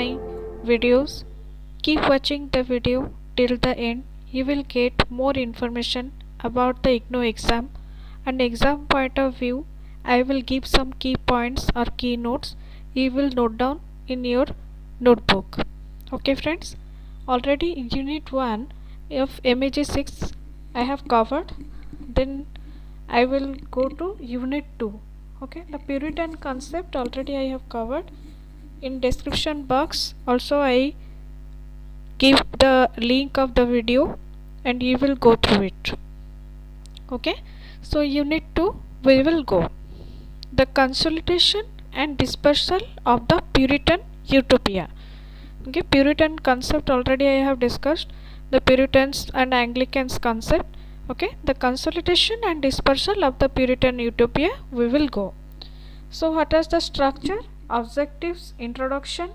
my videos. Keep watching the video till the end. You will get more information about the ignouMeg exam and exam point of view. I will give some key points or key notes. You will note down in your notebook. Okay friends, already unit 1 of MEG 6 I have covered. Then I will go to unit 2. Okay, the Puritan concept already I have covered. In description box also I give the link of the video and you will go through it. Okay, so unit 2 we will go the consolidation and dispersal of the Puritan Utopia. Okay, Puritan concept already I have discussed, the Puritans and Anglicans concept. Okay, the consolidation and dispersal of the Puritan Utopia we will go. So what is the structure, objectives, introduction,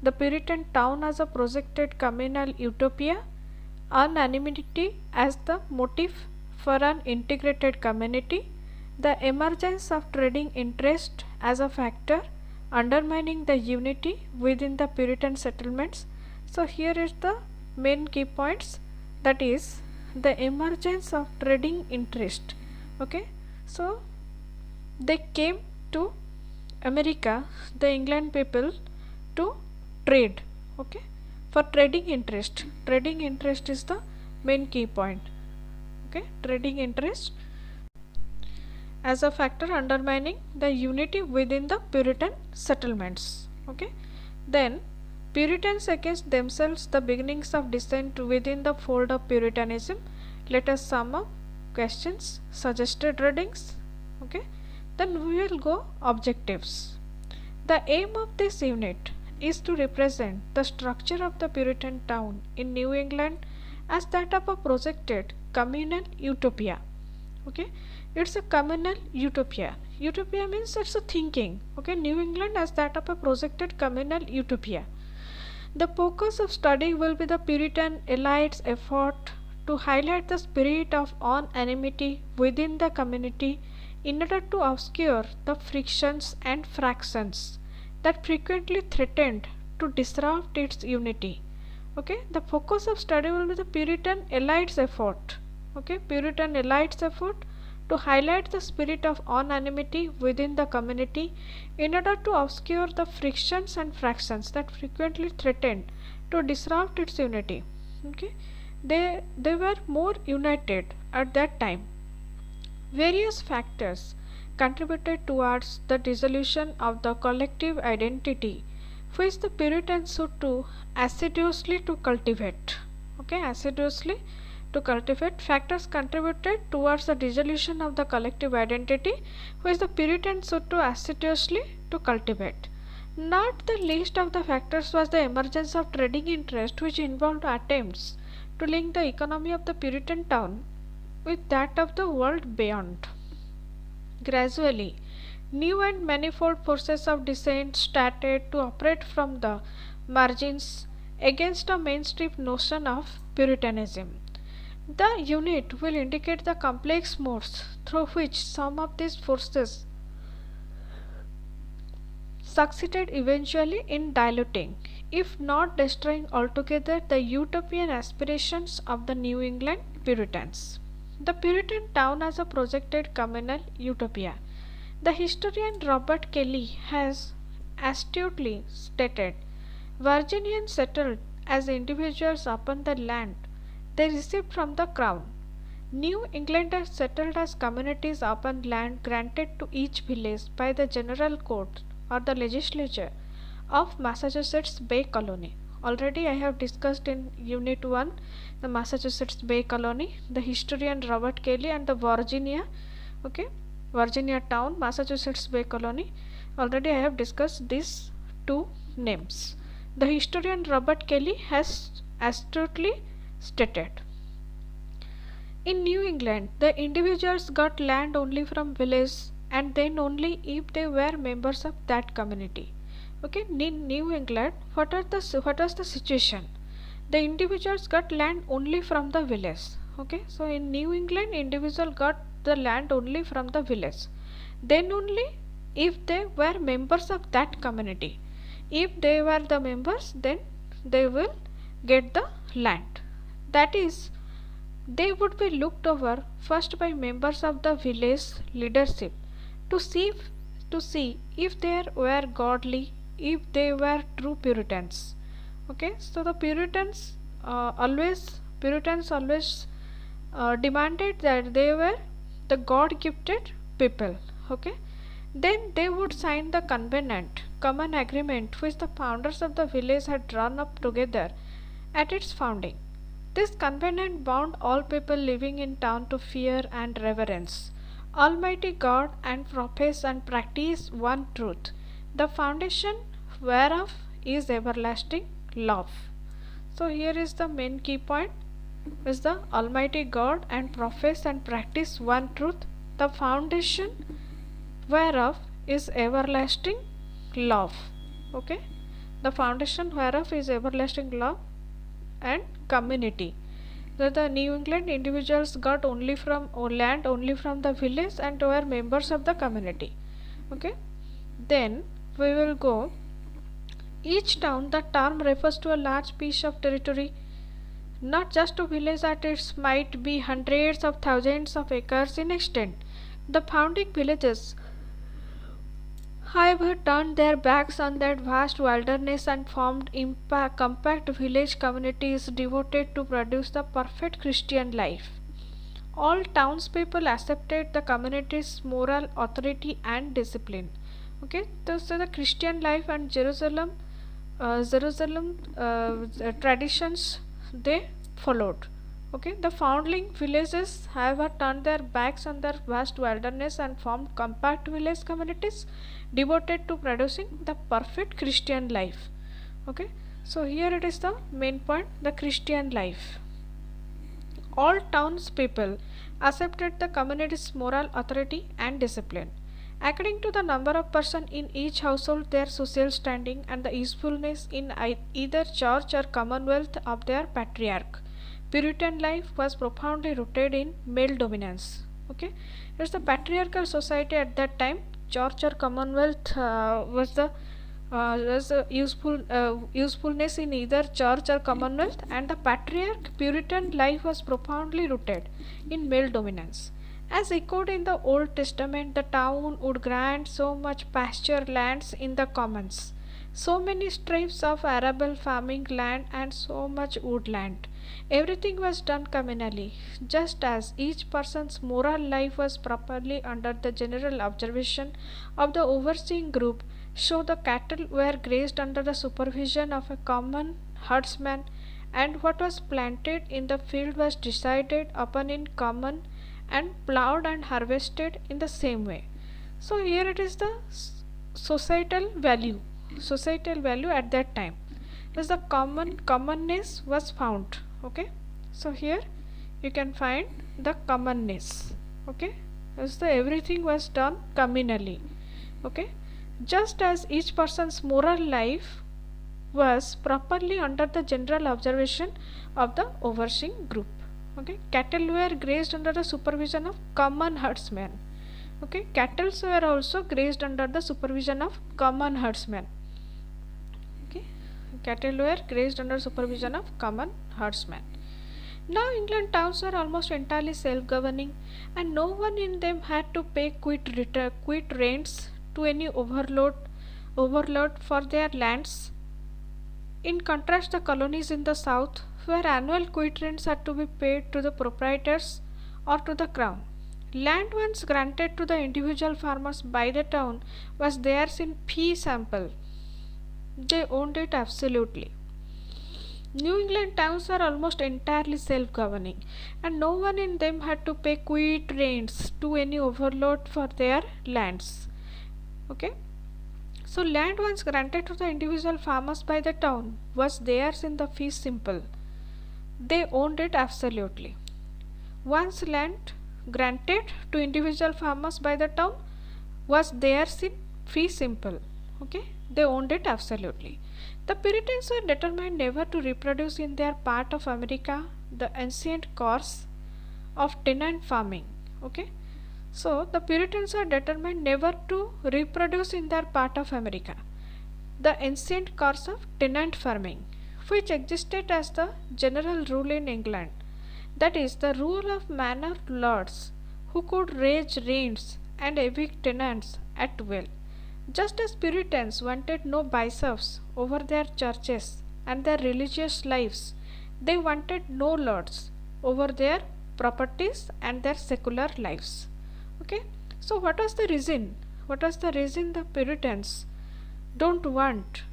the Puritan town as a projected communal utopia, unanimity as the motive for an integrated community, the emergence of trading interest as a factor undermining the unity within the Puritan settlements. So here is the main key points, that is the emergence of trading interest. Okay, so they came to America, the England people, to trade. Okay, for trading interest. Trading interest is the main key point. Okay, trading interest as a factor undermining the unity within the Puritan settlements. Okay, then Puritans against themselves, the beginnings of dissent within the fold of Puritanism. Let us sum up questions, suggested readings. Okay, then we will go objectives. The aim of this unit is to represent the structure of the Puritan town in New England as that of a projected communal utopia. Okay, it's a communal utopia. Utopia means it's a thinking. Okay, New England as that of a projected communal utopia. The focus of study will be the Puritan elite's effort to highlight the spirit of unanimity within the community in order to obscure the frictions and fractions that frequently threatened to disrupt its unity. Okay, the focus of study will be the Puritan elite's effort. Okay, Puritan elite's effort to highlight the spirit of unanimity within the community in order to obscure the frictions and fractions that frequently threatened to disrupt its unity. Okay, they were more united at that time. Various factors contributed towards the dissolution of the collective identity which the Puritans sought to assiduously to cultivate. Okay, assiduously to cultivate. Factors contributed towards the dissolution of the collective identity which the Puritans sought to assiduously to cultivate. Not the least of the factors was the emergence of trading interest, which involved attempts to link the economy of the Puritan town with that of the world beyond. Gradually, new and manifold forces of dissent started to operate from the margins against a mainstream notion of Puritanism. The unit will indicate the complex modes through which some of these forces succeeded eventually in diluting, if not destroying altogether, the utopian aspirations of the New England Puritans. The Puritan town as a projected communal utopia. The historian Robert Kelly has astutely stated, Virginians settled as individuals upon the land they received from the crown. New Englanders settled as communities upon land granted to each village by the General Court or the legislature of Massachusetts Bay Colony. Already I have discussed in Unit 1 the Massachusetts Bay Colony, the historian Robert Kelly, and the Virginia, okay, Virginia town, Massachusetts Bay Colony. Already I have discussed these two names. The historian Robert Kelly has astutely stated, in New England, the individuals got land only from villages and then only if they were members of that community. Okay, in New England, what was the situation? The individuals got land only from the village. Okay, so in New England, individual got the land only from the village, then only if they were members of that community. If they were the members, then they will get the land. That is, they would be looked over first by members of the village leadership to see if they were godly, if they were true Puritans. Okay, so the Puritans always demanded that they were the God gifted people. Okay, then they would sign the common agreement which the founders of the village had drawn up together at its founding. This covenant bound all people living in town to fear and reverence Almighty God and profess and practice one truth, the foundation whereof is everlasting love. So here is the main key point, is the Almighty God and profess and practice one truth, the foundation whereof is everlasting love. Okay, the foundation whereof is everlasting love and community. The New England individuals got only from land only from the village and were members of the community. Okay, then we will go. Each town, the term refers to a large piece of territory, not just a village that it might be hundreds of thousands of acres in extent. The founding villages, however, turned their backs on that vast wilderness and formed compact village communities devoted to produce the perfect Christian life. All townspeople accepted the community's moral authority and discipline. Okay, so the Christian life and Jerusalem traditions they followed. Okay, the founding villages, however, turned their backs on their vast wilderness and formed compact village communities devoted to producing the perfect Christian life. Okay, so here it is the main point, the Christian life. All townspeople accepted the community's moral authority and discipline. According to the number of persons in each household, their social standing, and the usefulness in either church or commonwealth of their patriarch, Puritan life was profoundly rooted in male dominance. Okay, it's the patriarchal society at that time. Church or commonwealth was the usefulness in either church or commonwealth, and the patriarch Puritan life was profoundly rooted in male dominance. As echoed in the Old Testament, the town would grant so much pasture lands in the commons, so many strips of arable farming land, and so much woodland. Everything was done communally, just as each person's moral life was properly under the general observation of the overseeing group. So the cattle were grazed under the supervision of a common herdsman, and what was planted in the field was decided upon in common and plowed and harvested in the same way. So here it is the societal value at that time, as the commonness was found. Okay, so here you can find the commonness. Okay, as the everything was done communally. Okay, just as each person's moral life was properly under the general observation of the overseeing group. Okay, cattle were grazed under the supervision of common herdsmen. Okay, cattle were also grazed under the supervision of common herdsmen. Okay, cattle were grazed under supervision of common herdsmen. Now England towns were almost entirely self-governing, and no one in them had to pay quit rents to any overlord for their lands. In contrast, the colonies in the south, where annual quit rents had to be paid to the proprietors or to the crown. Land once granted to the individual farmers by the town was theirs in fee simple. They owned it absolutely. New England towns were almost entirely self-governing, and no one in them had to pay quit rents to any overlord for their lands. Okay, so land once granted to the individual farmers by the town was theirs in the fee simple. They owned it absolutely. Once land granted to individual farmers by the town was theirs in fee simple. Okay, they owned it absolutely. The Puritans were determined never to reproduce in their part of America the ancient course of tenant farming. Okay, so the Puritans were determined never to reproduce in their part of America the ancient course of tenant farming, which existed as the general rule in England, that is, the rule of manor lords who could raise rents and evict tenants at will. Just as Puritans wanted no bishops over their churches and their religious lives, they wanted no lords over their properties and their secular lives. Okay, so what was the reason? What was the reason the Puritans don't want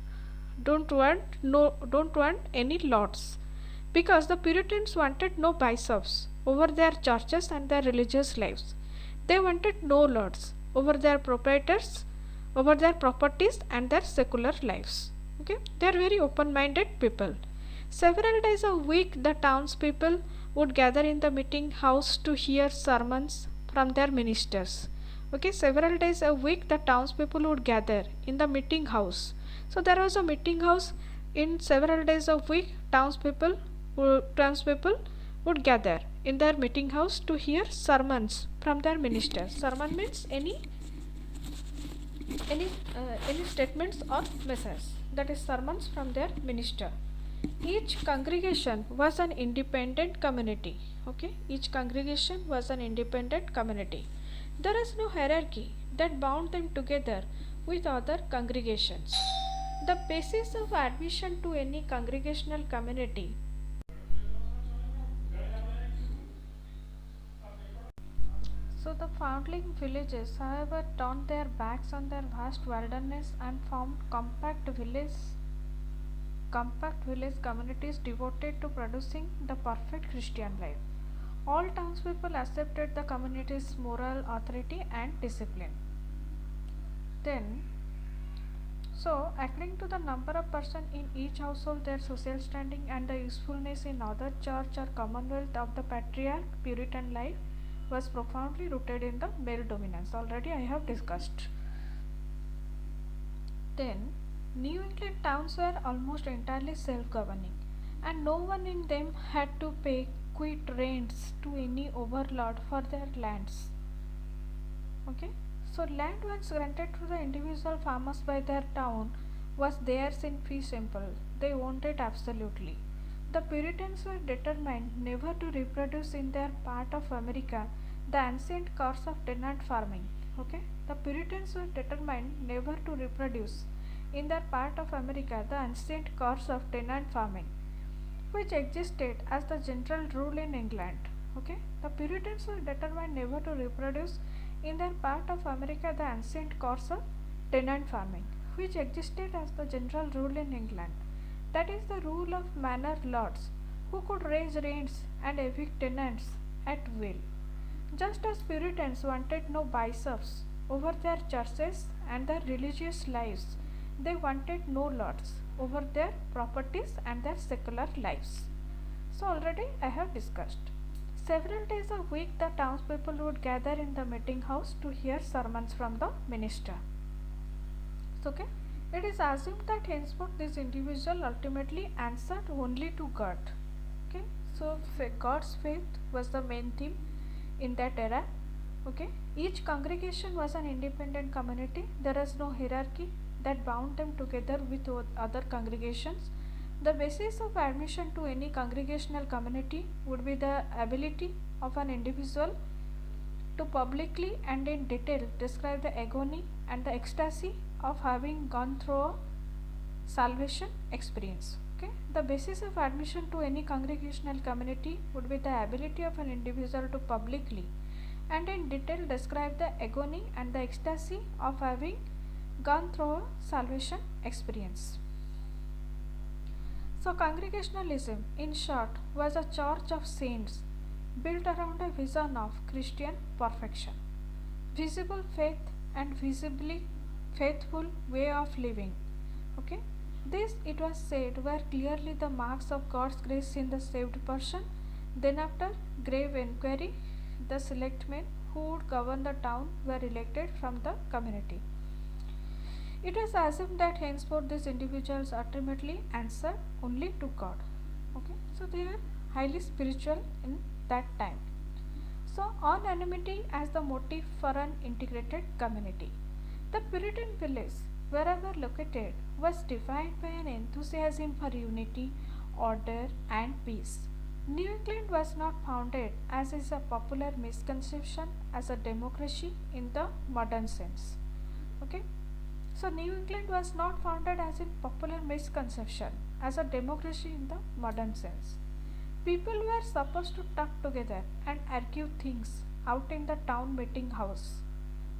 don't want any lords? Because the Puritans wanted no bishops over their churches and their religious lives. They wanted no lords over their proprietors, over their properties and their secular lives. Okay, they are very open-minded people. Several days a week the townspeople would gather in the meeting house to hear sermons from their ministers. Okay, several days a week the townspeople would gather in the meeting house. So there was a meeting house in several days a week. Townspeople would gather in their meeting house to hear sermons from their ministers. Sermon means any statements or messages, that is sermons from their minister. Each congregation was an independent community. Okay, each congregation was an independent community. There is no hierarchy that bound them together with other congregations. The basis of admission to any congregational community. So the foundling villages, however, turned their backs on their vast wilderness and formed compact village communities devoted to producing the perfect Christian life. All townspeople accepted the community's moral authority and discipline. Then, so according to the number of persons in each household, their social standing and the usefulness in other church or commonwealth of the patriarch, Puritan life was profoundly rooted in the male dominance. Already I have discussed. Then, New England towns were almost entirely self-governing, and no one in them had to pay quit rents to any overlord for their lands. Okay, so land once granted to the individual farmers by their town was theirs in fee simple. They owned it absolutely. The Puritans were determined never to reproduce in their part of America the ancient course of tenant farming. Okay, the Puritans were determined never to reproduce in their part of America the ancient course of tenant farming, which existed as the general rule in England. Okay, the Puritans were determined never to reproduce in their part of America the ancient course of tenant farming, which existed as the general rule in England, that is, the rule of manor lords who could raise rents and evict tenants at will. Just as Puritans wanted no bishops over their churches and their religious lives, they wanted no lords over their properties and their secular lives. So already I have discussed. Several days a week the townspeople would gather in the meeting house to hear sermons from the minister. So, okay, it is assumed that henceforth this individual ultimately answered only to God. Okay, so God's faith was the main theme in that era. Okay, each congregation was an independent community. There was no hierarchy that bound them together with other congregations. The basis of admission to any congregational community would be the ability of an individual to publicly and in detail describe the agony and the ecstasy of having gone through a salvation experience. Okay, the basis of admission to any congregational community would be the ability of an individual to publicly and in detail describe the agony and the ecstasy of having gone through a salvation experience. So congregationalism, in short, was a church of saints built around a vision of Christian perfection, visible faith and visibly faithful way of living. Okay, this, it was said, were clearly the marks of God's grace in the saved person. Then after grave inquiry, the selectmen who would govern the town were elected from the community. It was assumed that henceforth these individuals ultimately answer only to God. Okay, so they are highly spiritual in that time. So anonymity as the motive for an integrated community. The Puritan village, wherever located, was defined by an enthusiasm for unity, order, and peace. New England was not founded, as is a popular misconception, as a democracy in the modern sense. Okay, so New England was not founded as in popular misconception as a democracy in the modern sense. People were supposed to talk together and argue things out in the town meeting house.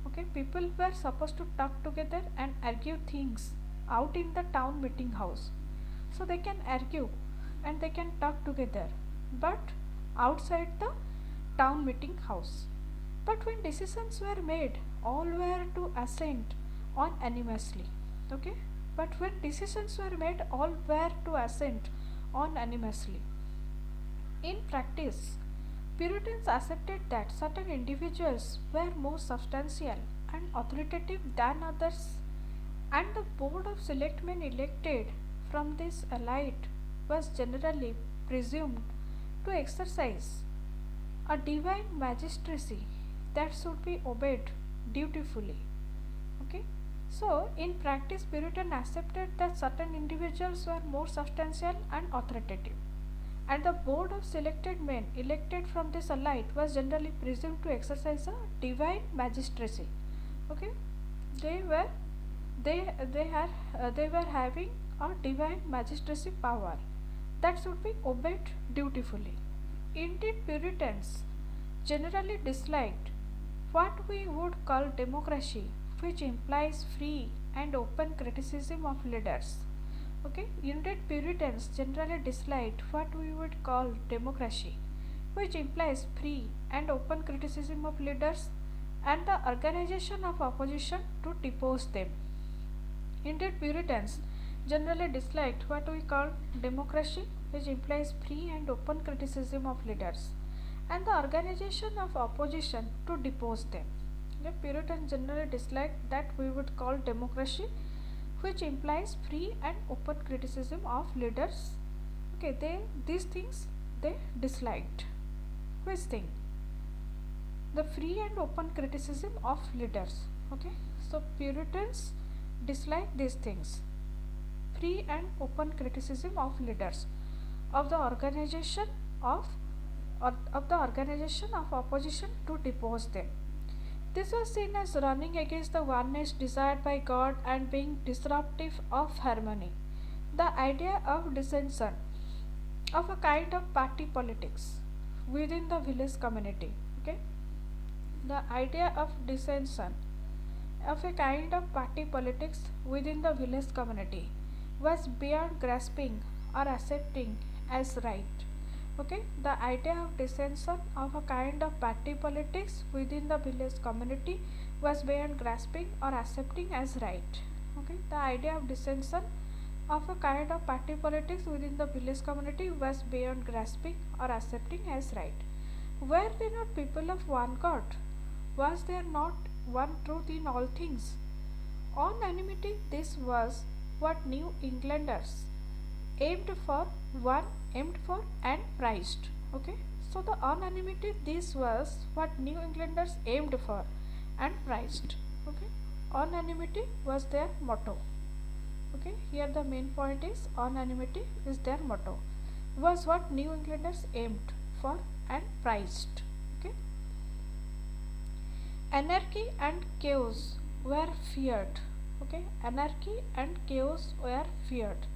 Okay, people were supposed to talk together and argue things out in the town meeting house. So they can argue and they can talk together, but outside the town meeting house. But when decisions were made, all were to assent unanimously. Okay, but when decisions were made, all were to assent unanimously. In practice, Puritans accepted that certain individuals were more substantial and authoritative than others, and the board of selectmen elected from this elite was generally presumed to exercise a divine magistracy that should be obeyed dutifully. Okay, so in practice, Puritan accepted that certain individuals were more substantial and authoritative, and the board of selected men elected from this elite was generally presumed to exercise a divine magistracy. Okay, they were they were having a divine magistracy power that should be obeyed dutifully. Indeed, Puritans generally disliked what we would call democracy, which implies free and open criticism of leaders. Okay, indeed, Puritans generally disliked what we would call democracy, which implies free and open criticism of leaders and the organization of opposition to depose them. Indeed, Puritans generally disliked what we call democracy, which implies free and open criticism of leaders and the organization of opposition to depose them. The Puritans generally disliked that we would call democracy, which implies free and open criticism of leaders. Okay, these things they disliked. Which thing? The free and open criticism of leaders. Okay, so Puritans dislike these things: free and open criticism of leaders, of the organization of the organization of opposition to depose them. This was seen as running against the oneness desired by God and being disruptive of harmony. The idea of dissension, of a kind of party politics within the village community. Okay, the idea of dissension, of a kind of party politics within the village community, was beyond grasping or accepting as right. Okay, the idea of dissension, of a kind of party politics within the village community, was beyond grasping or accepting as right. Okay, the idea of dissension, of a kind of party politics within the village community, was beyond grasping or accepting as right. Were they not people of one God? Was there not one truth in all things? Unanimity, this was what New Englanders aimed for, and prized. Okay, so the unanimity, this was what New Englanders aimed for and prized. Okay, unanimity was their motto. Okay, here the main point is unanimity is their motto, was what New Englanders aimed for and prized. Okay, anarchy and chaos were feared. Okay, anarchy and chaos were feared.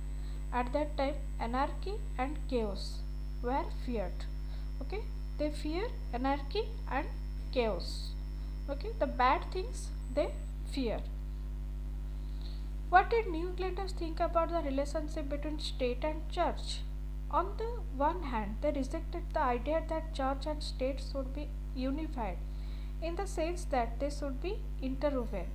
At that time, anarchy and chaos were feared. Okay, they fear anarchy and chaos. Okay, the bad things they fear. What did New Englanders think about the relationship between state and church? On the one hand, they rejected the idea that church and state should be unified, in the sense that they should be interwoven.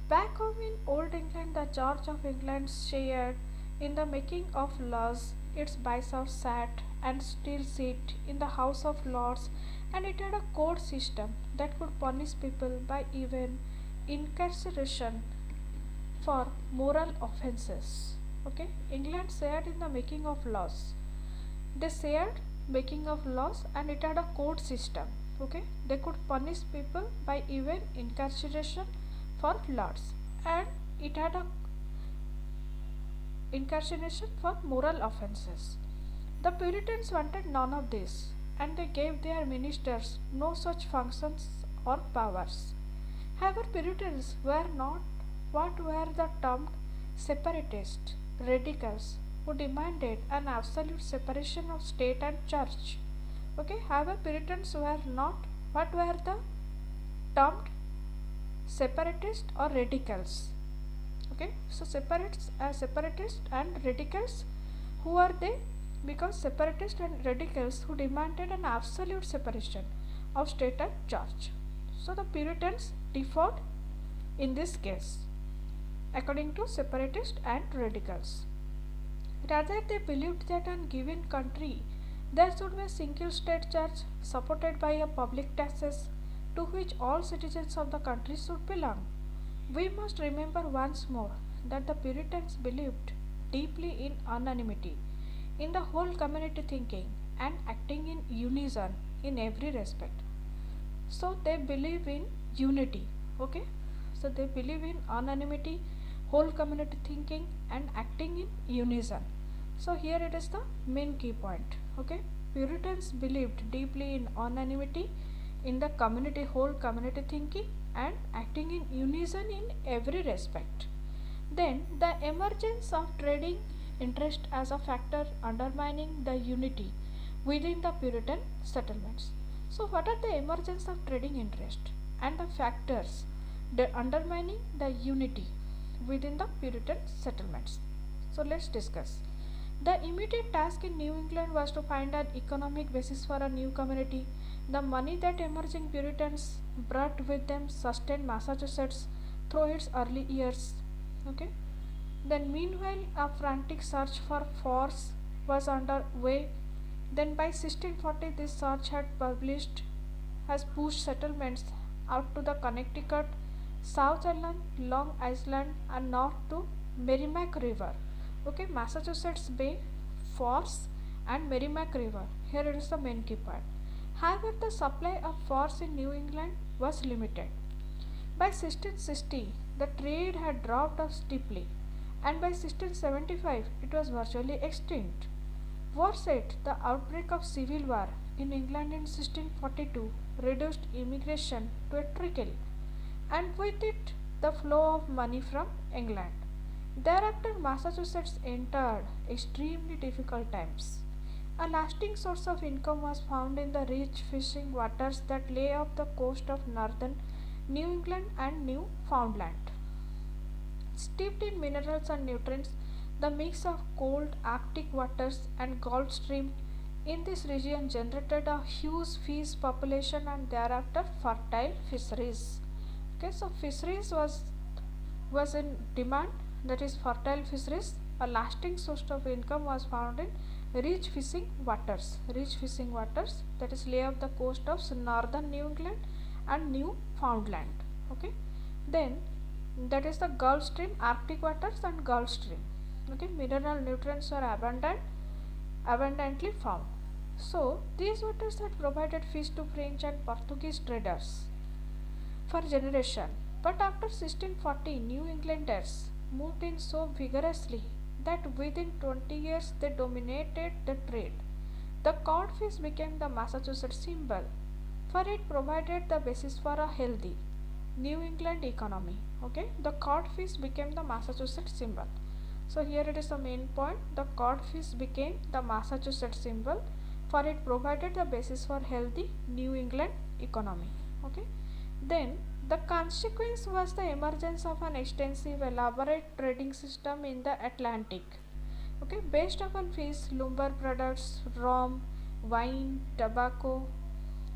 Back home in Old England, the Church of England shared in the making of laws. Its bishops sat and still sit in the House of Lords, and it had a court system that could punish people by even incarceration for moral offences. Okay, England shared in the making of laws. They shared making of laws, and it had a court system. Okay, they could punish people by even incarceration for lords, and it had a incarceration for moral offences. The Puritans wanted none of this, and they gave their ministers no such functions or powers. However, Puritans were not what were the termed separatists, radicals, who demanded an absolute separation of state and church. Okay, however, Puritans were not what were the termed separatists or radicals. Okay, so separatists and radicals, who are they? Because separatists and radicals who demanded an absolute separation of state and church. So the Puritans differed in this case according to separatists and radicals. Rather, they believed that in a given country there should be a single state church supported by a public taxes to which all citizens of the country should belong. We must remember once more that the Puritans believed deeply in unanimity, in the whole community thinking and acting in unison in every respect. So they believe in unity. Okay, so they believe in unanimity, whole community thinking and acting in unison. So here it is the main key point. Okay, Puritans believed deeply in unanimity, in the community, whole community thinking and acting in unison in every respect. Then the emergence of trading interest as a factor undermining the unity within the Puritan settlements. So what are the emergence of trading interest and the factors that undermining the unity within the Puritan settlements? So let's discuss. The immediate task in New England was to find an economic basis for a new community. The money that emerging Puritans brought with them sustained Massachusetts through its early years. Okay. Then meanwhile a frantic search for force was underway. Then by 1640 this search has pushed settlements out to the Connecticut, South Island, Long Island and north to Merrimack River. Okay, Massachusetts Bay, Force and Merrimack River. Here it is the main key part. However, the supply of force in New England was limited. By 1660, the trade had dropped off steeply, and by 1675, it was virtually extinct. Worse yet, the outbreak of civil war in England in 1642 reduced immigration to a trickle, and with it, the flow of money from England. Thereafter, Massachusetts entered extremely difficult times. A lasting source of income was found in the rich fishing waters that lay off the coast of northern New England and Newfoundland. Steeped in minerals and nutrients, the mix of cold Arctic waters and Gulf Stream in this region generated a huge fish population and thereafter fertile fisheries. Okay, so fisheries was in demand, that is fertile fisheries. A lasting source of income was found in rich fishing waters that is lay off the coast of northern New England and Newfoundland. Okay, then that is the Gulf Stream, Arctic waters and Gulf Stream. Okay, mineral nutrients are abundantly found. So these waters had provided fish to French and Portuguese traders for generation. But after 1640, New Englanders moved in so vigorously that within 20 years they dominated the trade. The codfish became the Massachusetts symbol, for it provided the basis for a healthy New England economy. Okay, the codfish became the Massachusetts symbol. So here it is the main point. The codfish became the Massachusetts symbol, for it provided the basis for healthy New England economy. Okay, then the consequence was the emergence of an extensive, elaborate trading system in the Atlantic. Okay, based upon fish, lumber products, rum, wine, tobacco,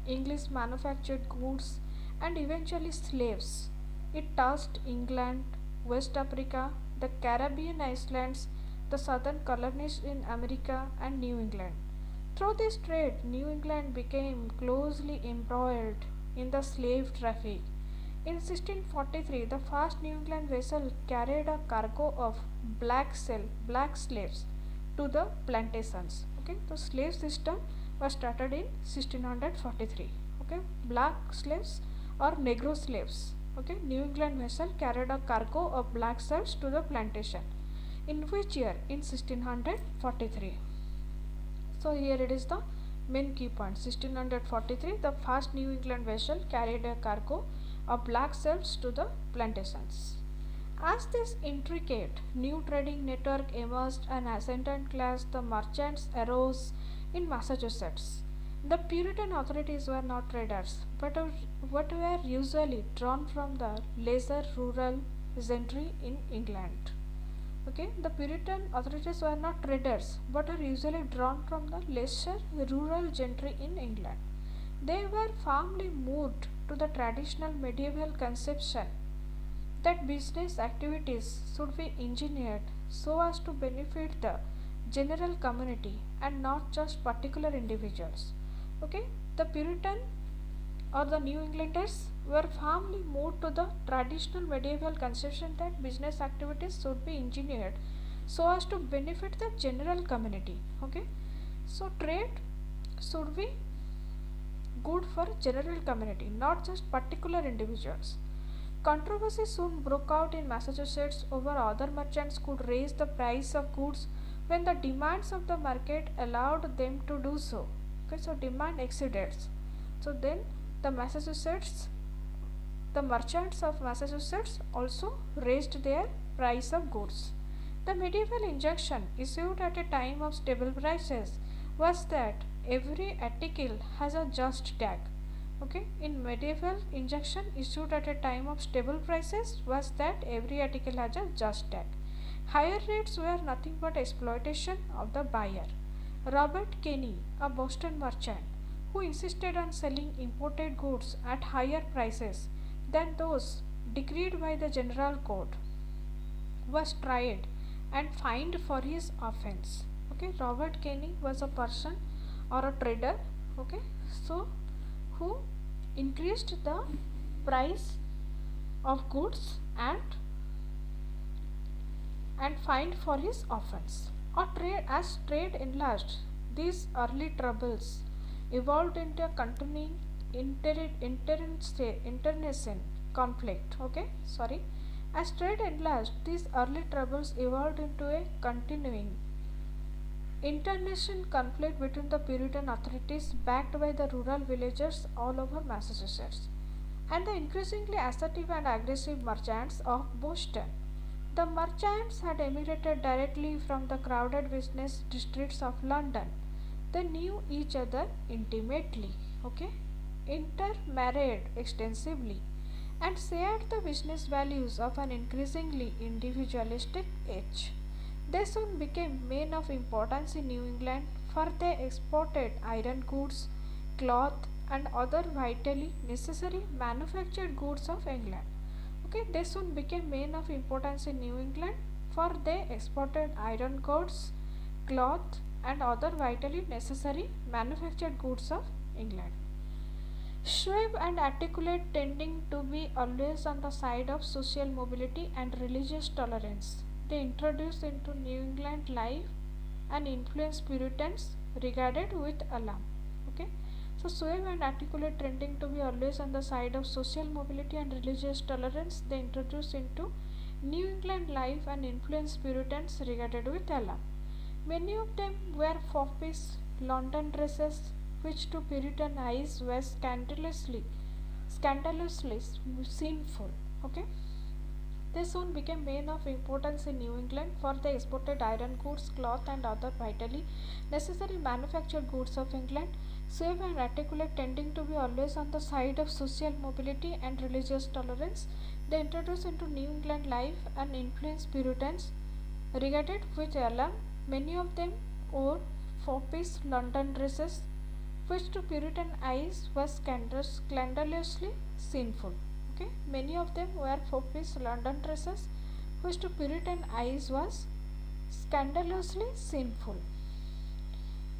English manufactured goods, and eventually slaves. It touched England, West Africa, the Caribbean islands, the southern colonies in America, and New England. Through this trade, New England became closely embroiled in the slave traffic. In 1643, the first New England vessel carried a cargo of black slaves to the plantations. Okay, the slave system was started in 1643. Okay, black slaves or Negro slaves. Okay, New England vessel carried a cargo of black slaves to the plantation. In which year? In 1643. So here it is the main key point. 1643, the first New England vessel carried a cargo of black slaves to the plantations. As this intricate new trading network emerged an ascendant class, the merchants arose in Massachusetts. The Puritan authorities were not traders, but were usually drawn from the lesser rural gentry in England. Okay, the Puritan authorities were not traders, but are usually drawn from the lesser rural gentry in England. They were firmly moved to the traditional medieval conception that business activities should be engineered so as to benefit the general community and not just particular individuals. Okay, the Puritan or the New Englanders were firmly moved to the traditional medieval conception that business activities should be engineered so as to benefit the general community. Okay, so trade should be good for general community, not just particular individuals. Controversy soon broke out in Massachusetts over whether merchants could raise the price of goods when the demands of the market allowed them to do so. Okay, so demand exceeded. So then the merchants of Massachusetts also raised their price of goods. The medieval injunction issued at a time of stable prices was that every article has a just tag. Okay, in medieval injunction issued at a time of stable prices was that every article has a just tag. Higher rates were nothing but exploitation of the buyer. Robert Kenny, a Boston merchant, who insisted on selling imported goods at higher prices than those decreed by the General Code, was tried and fined for his offense. Okay, Robert Kenny was a person or a trader, okay, so who increased the price of goods and fined for his offense. As trade enlarged, these early troubles evolved into a continuing internecine conflict. As trade enlarged, these early troubles evolved into a continuing internecine conflict between the Puritan authorities, backed by the rural villagers all over Massachusetts, and the increasingly assertive and aggressive merchants of Boston. The merchants had emigrated directly from the crowded business districts of London. They knew each other intimately, intermarried extensively, and shared the business values of an increasingly individualistic age. They soon became men of importance in New England, for they exported iron goods, cloth, and other vitally necessary manufactured goods of England. They soon became men of importance in New England, for they exported iron goods, cloth, and other vitally necessary manufactured goods of England. Suave and articulate, tending to be always on the side of social mobility and religious tolerance, they introduced into New England life and influenced Puritans regarded with alarm. So suave and articulate, tending to be always on the side of social mobility and religious tolerance, they introduced into New England life and influenced Puritans regarded with alarm. Many of them wear foppish London dresses, which to Puritan eyes were scandalously sinful. They soon became men of importance in New England, for they exported iron goods, cloth, and other vitally necessary manufactured goods of England. Suave and articulate, tending to be always on the side of social mobility and religious tolerance, they introduced into New England life and influenced Puritans regarded with alarm. Many of them wore foppish London dresses, which to Puritan eyes was scandalously sinful. Many of them wear foppish London dresses, which to Puritan eyes was scandalously sinful.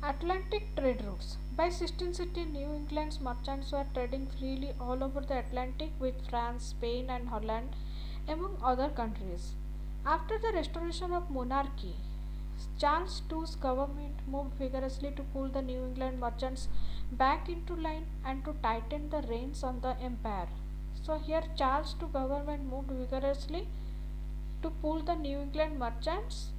Atlantic trade routes. By 1660, New England's merchants were trading freely all over the Atlantic with France, Spain, and Holland, among other countries. After the restoration of monarchy, Charles II's government moved vigorously to pull the New England merchants back into line and to tighten the reins on the empire. So here Charles II government moved vigorously to pull the New England merchants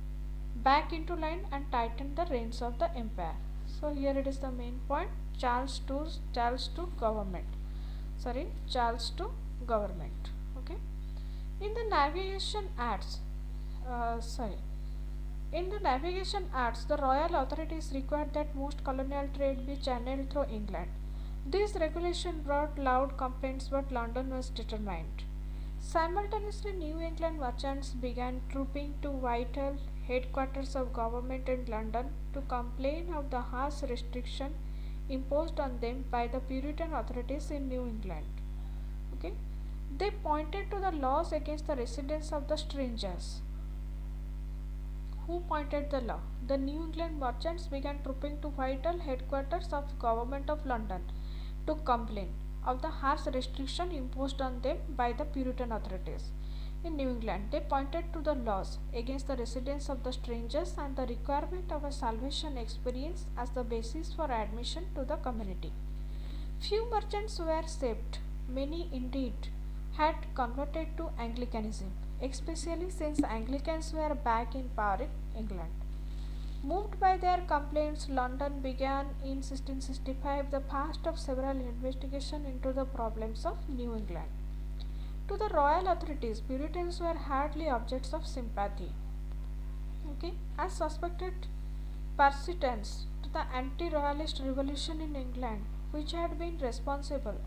back into line and tightened the reins of the empire. So here it is the main point. Charles to government. Charles to government. Okay. In the navigation acts, in the navigation acts, the royal authorities required that most colonial trade be channeled through England. This regulation brought loud complaints, but London was determined. Simultaneously, New England merchants began trooping to vital headquarters of government in London to complain of the harsh restriction imposed on them by the Puritan authorities in New England. Okay. They pointed to the laws against the residence of the strangers. Who pointed the law? The New England merchants began trooping to vital headquarters of government of London to complain of the harsh restriction imposed on them by the Puritan authorities. In New England, they pointed to the laws against the residence of the strangers and the requirement of a salvation experience as the basis for admission to the community. Few merchants were saved. Many indeed had converted to Anglicanism, especially since Anglicans were back in power in England. Moved by their complaints, London began in 1665 the first of several investigations into the problems of New England. To the royal authorities, Puritans were hardly objects of sympathy. Okay, as suspected persistence to the anti-royalist revolution in England, which had been responsible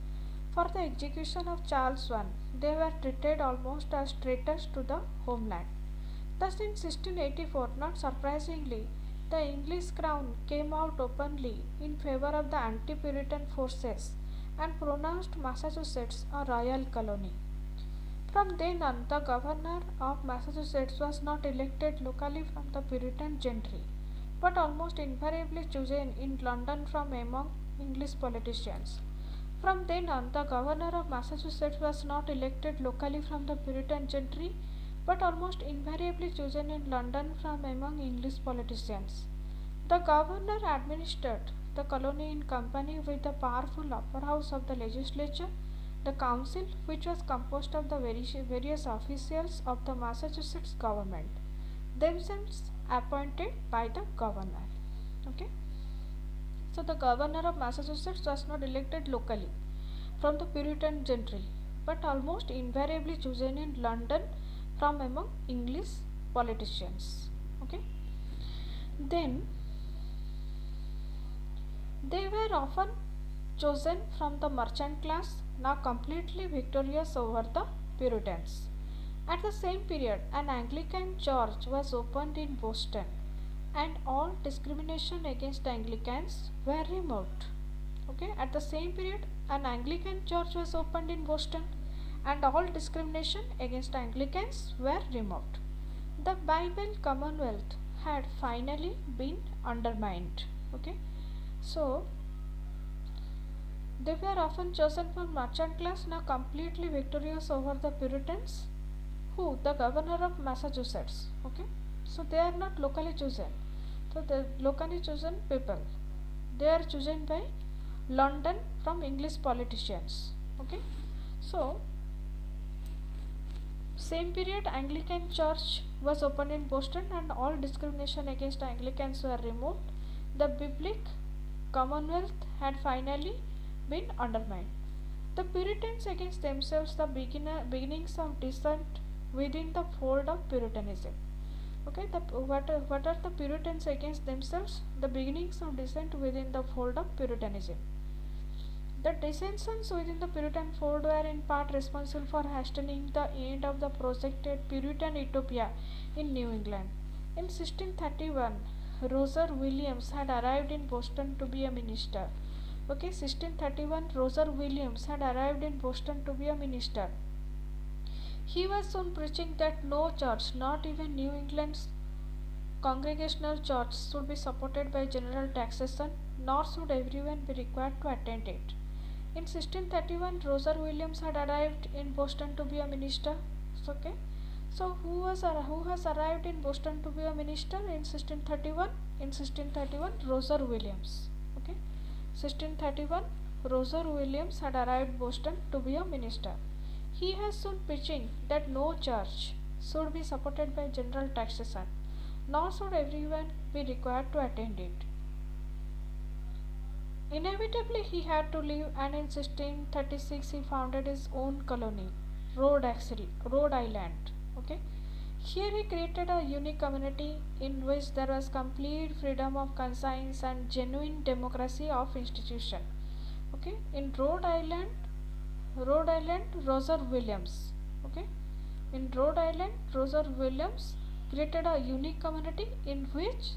for the execution of Charles I, they were treated almost as traitors to the homeland. Thus, in 1684, not surprisingly, the English crown came out openly in favor of the anti-Puritan forces and pronounced Massachusetts a royal colony. From then on, the governor of Massachusetts was not elected locally from the Puritan gentry, but almost invariably chosen in London from among English politicians. From then on, the governor of Massachusetts was not elected locally from the Puritan gentry, but almost invariably chosen in London from among English politicians. The governor administered the colony in company with the powerful upper house of the legislature, the council, which was composed of the various officials of the Massachusetts government, themselves appointed by the governor. Okay. So the governor of Massachusetts was not elected locally from the Puritan gentry, but almost invariably chosen in London from among English politicians. Okay. Then they were often chosen from the merchant class, now completely victorious over the Puritans. At the same period, an Anglican church was opened in Boston, and all discrimination against Anglicans were removed. Okay, at the same period, an Anglican church was opened in Boston, and all discrimination against Anglicans were removed. The Bible Commonwealth had finally been undermined. Okay, so they were often chosen from merchant class, now completely victorious over the Puritans. Who? The governor of Massachusetts. Okay, so they are not locally chosen. So the locally chosen people, they are chosen by London from English politicians. Okay, so same period, Anglican church was opened in Boston, and all discrimination against Anglicans were removed. The biblical Commonwealth had finally been undermined. The Puritans against themselves, the beginnings of dissent within the fold of Puritanism. Okay, what are the Puritans against themselves? The beginnings of dissent within the fold of Puritanism. The dissensions within the Puritan fold were in part responsible for hastening the end of the projected Puritan Utopia in New England. In 1631, Roger Williams had arrived in Boston to be a minister. Okay, 1631, Roger Williams had arrived in Boston to be a minister. He was soon preaching that no church, not even New England's congregational church, should be supported by general taxation, nor should everyone be required to attend it. In 1631, Roger Williams had arrived in Boston to be a minister. Okay, so who has arrived in Boston to be a minister in 1631? In 1631, Roger Williams. Okay, 1631, Roger Williams had arrived Boston to be a minister. He has soon preaching that no church should be supported by general taxation, nor should everyone be required to attend it. Inevitably, he had to leave, and in 1636 he founded his own colony, Rhode Island. Okay, here he created a unique community in which there was complete freedom of conscience and genuine democracy of institution. Okay, in Rhode Island, Roger Williams. Okay, in Rhode Island, Roger Williams created a unique community in which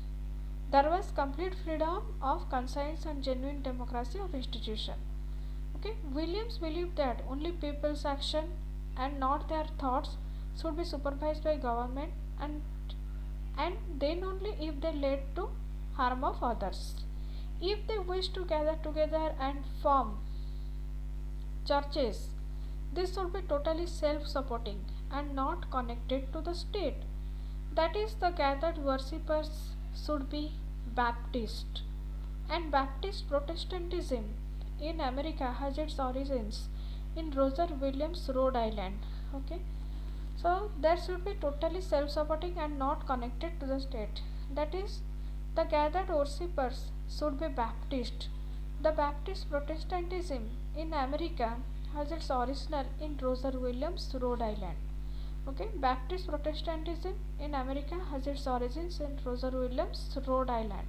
there was complete freedom of conscience and genuine democracy of institution. Okay, Williams believed that only people's action and not their thoughts should be supervised by government, and then only if they led to harm of others. If they wish to gather together and form churches, this should be totally self-supporting and not connected to the state. That is, the gathered worshippers should be Baptist. And Baptist Protestantism in America has its origins in Roger Williams, Rhode Island. Okay, so that should be totally self-supporting and not connected to the state. That is, the gathered worshippers should be Baptist. The Baptist Protestantism in America has its original in Roger Williams, Rhode Island. Okay, Baptist Protestantism in America has its origins in Roger Williams, Rhode Island.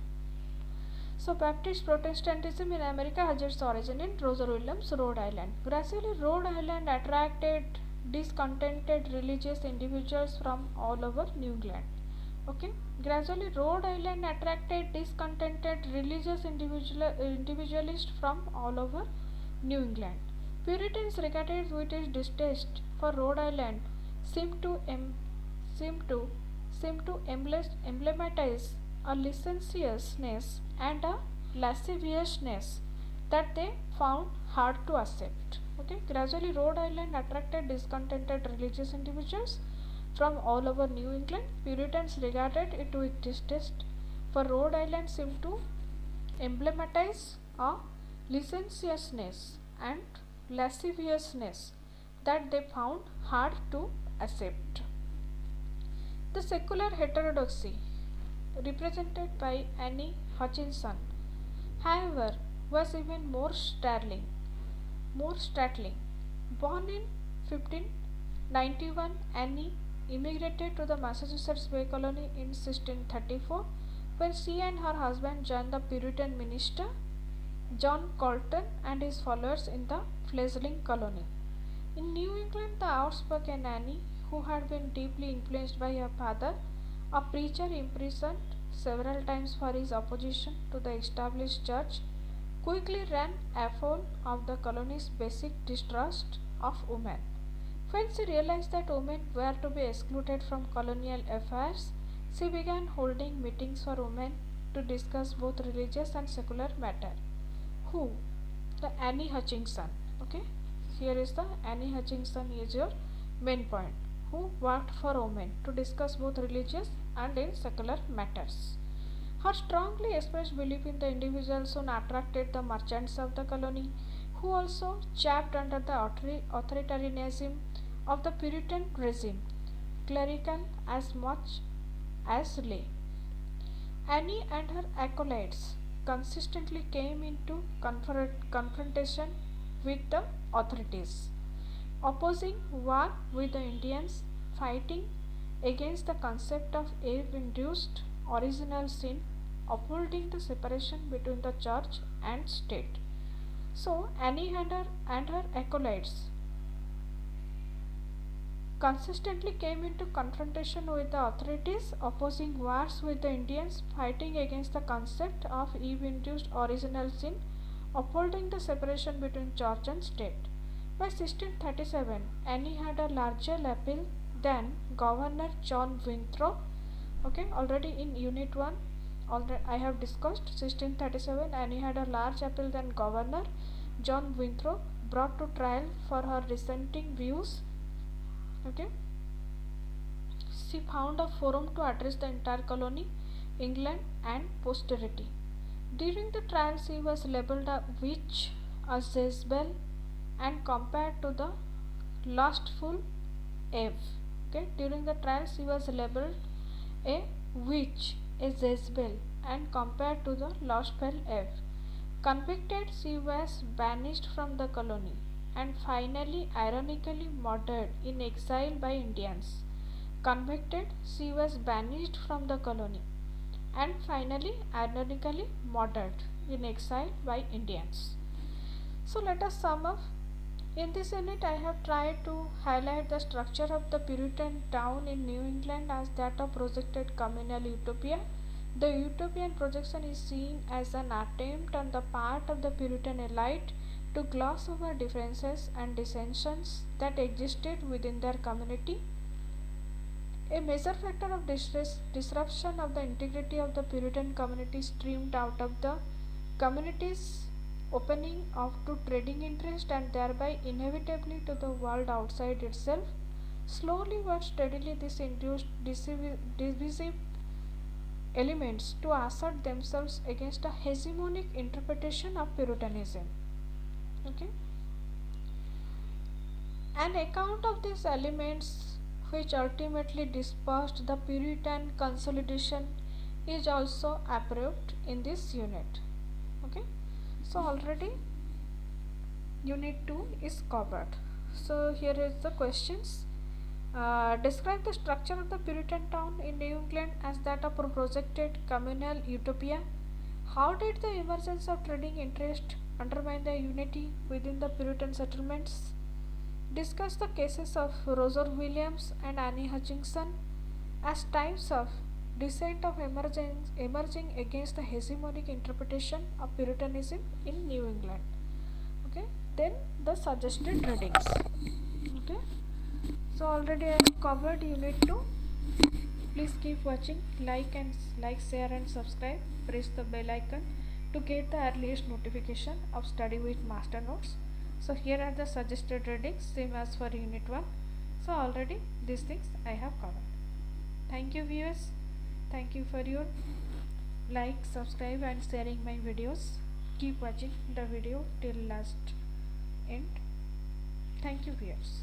So, Baptist Protestantism in America has its origin in Roger Williams, Rhode Island. Gradually, Rhode Island attracted discontented religious individuals from all over New England. Okay, gradually Rhode Island attracted discontented religious individualists from all over New England. Puritans, regarded with its distaste for Rhode Island, seem to emblematize a licentiousness and a lasciviousness that they found hard to accept. Okay, gradually Rhode Island attracted discontented religious individuals from all over New England. Puritans regarded it with distaste, for Rhode Island seemed to emblematize a licentiousness and lasciviousness that they found hard to accept. The secular heterodoxy represented by Annie Hutchinson, however, was even more startling. Born in 1591, Annie immigrated to the Massachusetts Bay Colony in 1634, when she and her husband joined the Puritan minister John Colton and his followers in the fledgling colony. In New England, the outspoken Annie, who had been deeply influenced by her father, a preacher imprisoned several times for his opposition to the established church, quickly ran afoul of the colony's basic distrust of women. When she realized that women were to be excluded from colonial affairs, she began holding meetings for women to discuss both religious and secular matter. Who? The Annie Hutchinson. Okay, here is the Annie Hutchinson is your main point, who worked for women to discuss both religious and in secular matters. Her strongly expressed belief in the individual soon attracted the merchants of the colony, who also chafed under the authoritarianism of the Puritan regime, clerical as much as lay. Annie and her acolytes consistently came into confrontation with the authorities, opposing war with the Indians, fighting against the concept of Eve-induced original sin, upholding the separation between the church and state. So, Annie and her acolytes consistently came into confrontation with the authorities, opposing wars with the Indians, fighting against the concept of Eve-induced original sin, upholding the separation between church and state. By 1637, Annie had a larger appeal than Governor John Winthrop. Okay, already in Unit 1, I have discussed 1637. Annie had a large appeal than Governor John Winthrop, brought to trial for her dissenting views. Okay, she found a forum to address the entire colony, England, and posterity. During the trial, she was labeled a witch, a Jezebel, and compared to the lustful Eve. Okay, during the trial, she was labeled a which is Jezebel, and compared to the lustful Eve. Convicted, she was banished from the colony and finally ironically murdered in exile by Indians. Convicted, she was banished from the colony and finally ironically murdered in exile by Indians. So let us sum up. In this unit, I have tried to highlight the structure of the Puritan town in New England as that of projected communal utopia. The utopian projection is seen as an attempt on the part of the Puritan elite to gloss over differences and dissensions that existed within their community. A major factor of disruption of the integrity of the Puritan community streamed out of the community's opening up to trading interest and thereby inevitably to the world outside itself. Slowly but steadily, this induced divisive elements to assert themselves against a hegemonic interpretation of Puritanism. Okay. An account of these elements, which ultimately dispersed the Puritan consolidation, is also approved in this unit. Okay. So already unit 2 is covered. So here is the questions. Describe the structure of the Puritan town in New England as that of a projected communal utopia. How did the emergence of trading interest undermine the unity within the Puritan settlements? Discuss the cases of Roger Williams and Annie Hutchinson as types of dissent of emerging against the hegemonic interpretation of Puritanism in New England. Okay, then the suggested readings. Okay, so already I have covered unit 2. Please keep watching, like, share and subscribe. Press the bell icon to get the earliest notification of study with master notes. So here are the suggested readings, same as for unit 1. So already these things I have covered. Thank you viewers. Thank you for your like, subscribe and sharing my videos. Keep watching the video till last end. Thank you viewers.